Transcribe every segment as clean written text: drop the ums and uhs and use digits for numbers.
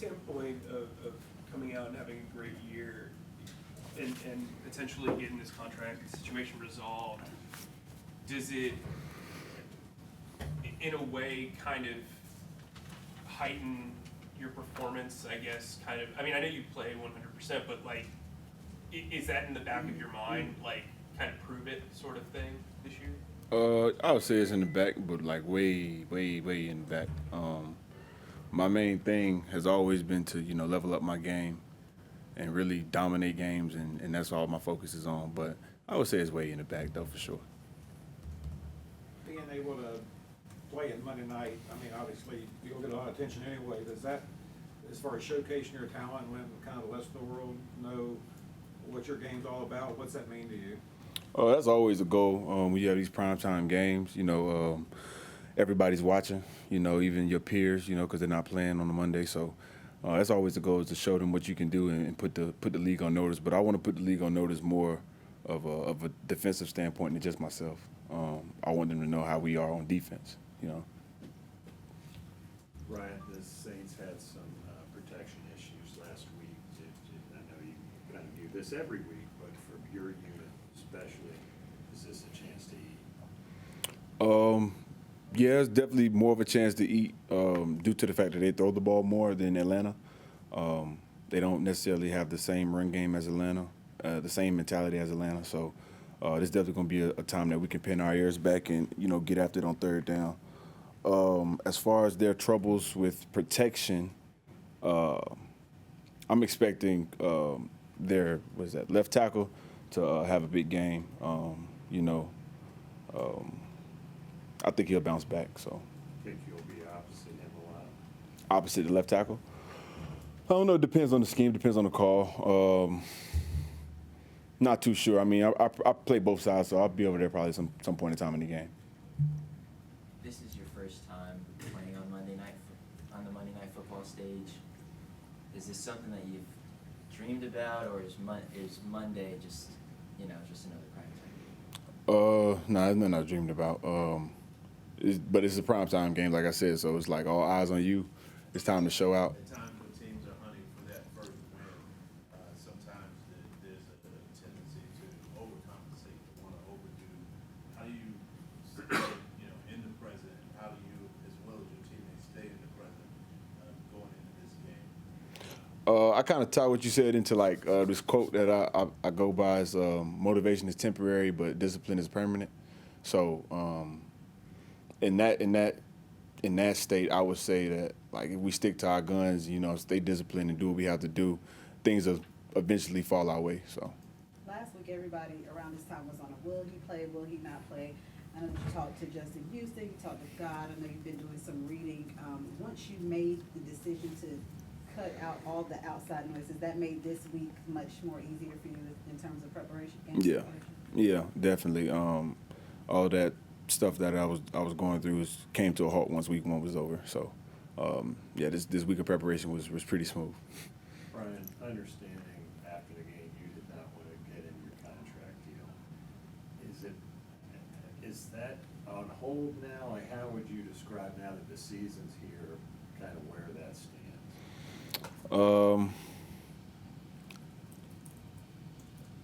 standpoint of coming out and having a great year and potentially getting this contract situation resolved, does it, in a way, kind of heighten your performance, I guess, kind of? I mean, I know you play 100%, but, like, is that in the back of your mind, like, kind of prove it sort of thing this year? I would say it's in the back, but like way, way, way in the back. My main thing has always been to level up my game and really dominate games, and that's all my focus is on. But I would say it's way in the back though for sure. Being able to play in Monday night, I mean, obviously you'll get a lot of attention anyway. Does that, as far as showcasing your talent and letting kind of the rest of the world know what your game's all about, what's that mean to you? Oh, that's always a goal. When you have these primetime games, everybody's watching. Even your peers, because they're not playing on a Monday. So that's always the goal, is to show them what you can do and put the league on notice. But I want to put the league on notice more of a defensive standpoint than just myself. I want them to know how we are on defense. Ryan, the Saints had some protection issues last week. I know you kind of do this every week, but for your unit especially, is this a chance to eat? Yeah, it's definitely more of a chance to eat due to the fact that they throw the ball more than Atlanta. They don't necessarily have the same run game as Atlanta, the same mentality as Atlanta. So this definitely going to be a time that we can pin our ears back and, get after it on third down. As far as their troubles with protection, I'm expecting their left tackle to have a big game. I think he'll bounce back. So Think you'll be opposite him a lot? opposite the left tackle. I don't know. It depends on the scheme. Depends on the call. Not too sure. I mean, I play both sides, so I'll be over there probably some point in time in the game. This is your first time playing on on the Monday Night Football stage. Is this something that you've dreamed about, or is Monday just another prime time? No, it's nothing I dreamed about. But it's a primetime game, like I said, so it's like all eyes on you. It's time to show out. At times when teams are hunting for that first win, sometimes there's a tendency to overcompensate, to want to overdo. How do you stay, in the present, and how do you, as well as your teammates, stay in the present going into this game? I kind of tie what you said into like this quote that I go by is motivation is temporary, but discipline is permanent. So in that state, I would say that like if we stick to our guns, stay disciplined and do what we have to do, things will eventually fall our way. So last week, everybody around this time was on a will he play, will he not play. I know that you talked to Justin Houston, you talked to God. I know you've been doing some reading. Once you made the decision to cut out all the outside noises, that made this week much more easier for you in terms of preparation? Yeah, definitely. All that stuff that I was going through came to a halt once week one was over. So, this week of preparation was pretty smooth. Brian, understanding after the game you did not want to get in your contract deal, is that on hold now? Like, how would you describe now that the season's here, kind of where that stands?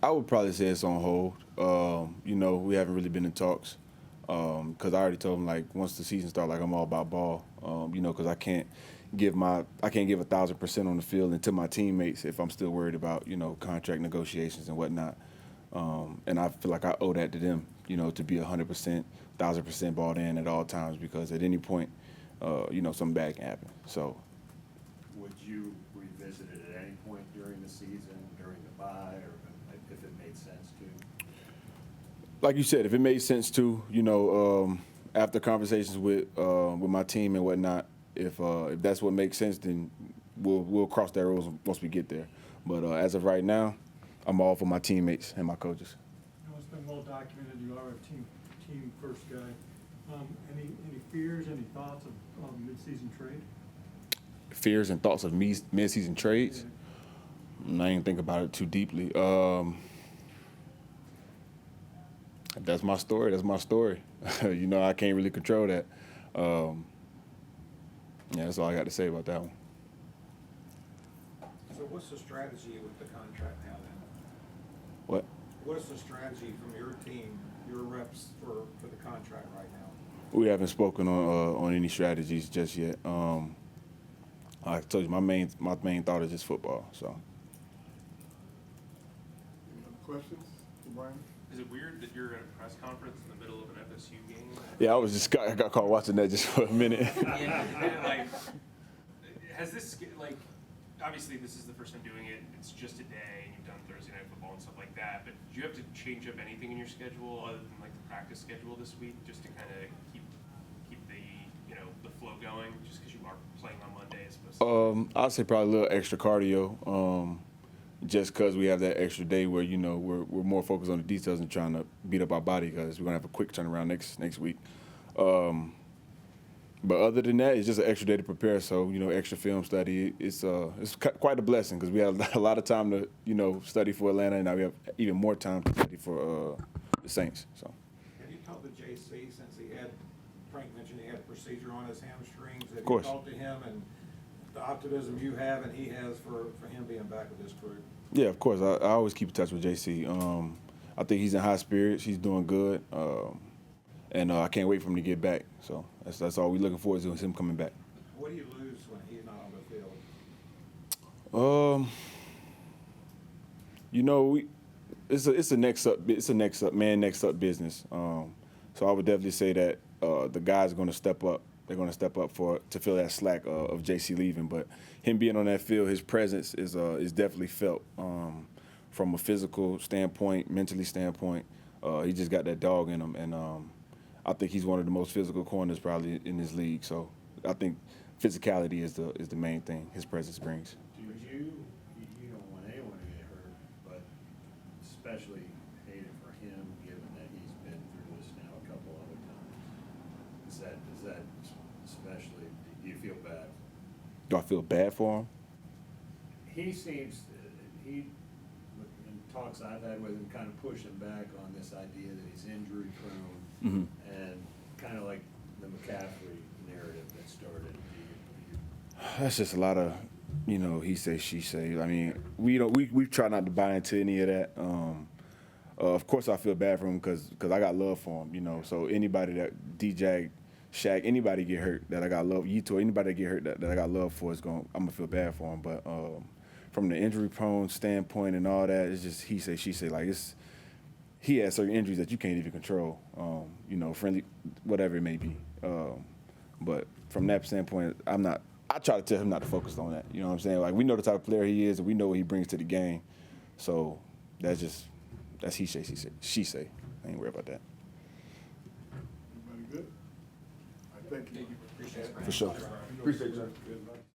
I would probably say it's on hold. We haven't really been in talks because I already told him, like, once the season starts, like, I'm all about ball. Because I can't give 1,000% on the field and to my teammates if I'm still worried about contract negotiations and whatnot. And I feel like I owe that to them, to be 100%, 1,000% balled in at all times, because at any point, something bad can happen. So. Would you revisit it at any point during the season, during the bye, or if it made sense to? Like you said, if it made sense to, after conversations with my team and whatnot, if that's what makes sense, then we'll cross that road once we get there. But as of right now, I'm all for my teammates and my coaches. It's been well documented. You are a team first guy. Any fears, any thoughts of mid-season trade? Fears and thoughts of mid-season trades? Yeah. I didn't think about it too deeply. That's my story. That's my story. I can't really control that. That's all I got to say about that one. So what's the strategy with the contract now then? What? What's the strategy from your team, your reps for the contract right now? We haven't spoken on any strategies just yet. I told you my main thought is just football. So. Any other questions for Brian? Is it weird that you're at a press conference in the middle of an FSU game? Yeah, I got caught watching that just for a minute. Yeah, like, has this, like, obviously this is the first time doing it, it's just a day, and you've done Thursday night football and stuff like that, but did you have to change up anything in your schedule other than, like, the practice schedule this week, just to kind of keep the, you know, the flow going, just because you are playing on Monday as opposed to? I'd say probably a little extra cardio, just because we have that extra day where, you know, we're more focused on the details and trying to beat up our body, because we're going to have a quick turnaround next week. But other than that, it's just an extra day to prepare. So, you know, extra film study. It's quite a blessing, because we have a lot of time to, you know, study for Atlanta, and now we have even more time to study for the Saints. So. Have you talked to Jaycee since Frank mentioned he had a procedure on his hamstrings? Have Of course. you talked to him and the optimism you have and he has for him being back with this crew? Yeah, of course. I always keep in touch with Jaycee. I think he's in high spirits. He's doing good. And I can't wait for him to get back. So that's all we're looking forward to, is him coming back. What do you lose when he's not on the field? You know, it's a next up business. So I would definitely say that the guys are going to step up. They're going to step up to fill that slack of Jaycee leaving. But him being on that field, his presence is definitely felt from a physical standpoint, mentally standpoint. He just got that dog in him, and I think he's one of the most physical corners probably in this league. So I think physicality is the main thing his presence brings. Do you don't want anyone to get hurt, but especially hate it for him, given that he's been through this now a couple other times. Is that especially, do you feel bad? Do I feel bad for him? He seems, in talks I've had with him, kind of pushing back on this idea that he's injury prone, and kind of like the McCaffrey narrative that started. That's just a lot of, you know, he say, she say. I mean, we try not to buy into any of that. Of course, I feel bad for him because I got love for him, you know. So anybody that DJ, Shaq, anybody get hurt that I got love, Yito, anybody that get hurt that I got love for I'm gonna feel bad for him. But from the injury prone standpoint and all that, it's just he say, she say. Like, he has certain injuries that you can't even control. You know, friendly, whatever it may be. But from that standpoint, I try to tell him not to focus on that. You know what I'm saying? Like, we know the type of player he is, and we know what he brings to the game. So that's he say, she say. I ain't worried about that. Everybody good? I thank you. Appreciate it. For sure. Appreciate you.